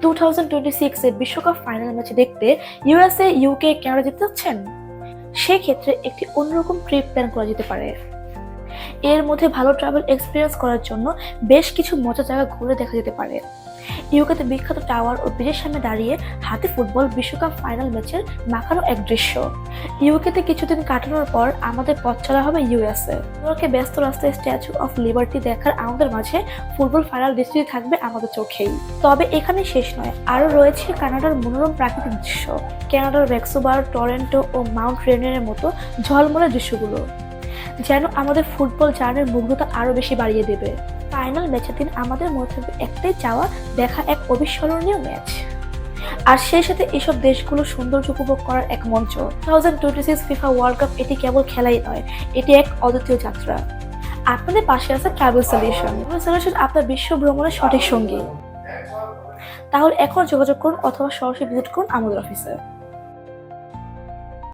2026 এর বিশ্বকাপ final match দেখতে ইউএসএ, ইউকে, কানাডা যেতে চাচ্ছেন? সেক্ষেত্রে একটি অন্যরকম ট্রিপ প্ল্যান করা যেতে পারে। এর মধ্যে ভালো ট্রাভেল এক্সপিরিয়েন্স করার জন্য বেশ কিছু মজার জায়গা ঘুরে দেখা যেতে পারে। ইউকেতে বিখ্যাত টাওয়ার ও ব্রিজের সামনে দাঁড়িয়ে হাতে ফুটবল বিশ্বকাপ ফাইনাল ম্যাচের মাখানো এক দৃশ্য। ইউকেতে কিছুদিন কাটানোর পর আমাদের পথ চলা হবে ইউএসএ। নিউইয়র্কে ব্যস্ত রাস্তায় স্ট্যাচু অফ লিবার্টি দেখার আমাদের মাঝে ফুটবল ফাইনাল দৃশ্যটি থাকবে আমাদের চোখেই। তবে এখানে শেষ নয়, আরও রয়েছে কানাডার মনোরম প্রাকৃতিক দৃশ্য, কানাডার ভ্যাক্সুভার, টরন্টো ও মাউন্ট রেনিয়ারের মতো ঝলমলে দৃশ্যগুলো যেন আমাদের ফুটবল জার্নির মুগ্ধতা আরো বেশি বাড়িয়ে দেবে। ফাইনাল ম্যাচের দিন আমাদের মধ্যে একটাই চাওয়া, দেখা এক অবিস্মরণীয় ম্যাচ, আর সেই সাথে এসব দেশগুলো সৌন্দর্য উপভোগ করার এক মঞ্চ। 2026 ফিফা ওয়ার্ল্ড কাপ এটি কেবল খেলাই নয়, এটি এক অদ্বিতীয় যাত্রা। আপনাদের পাশে আছে ট্রাভেল সলিউশন আপনার বিশ্ব ভ্রমণের সঠিক সঙ্গী। তাহলে এখন যোগাযোগ করুন অথবা সরাসরি ভিজিট করুন আমাদের অফিসে।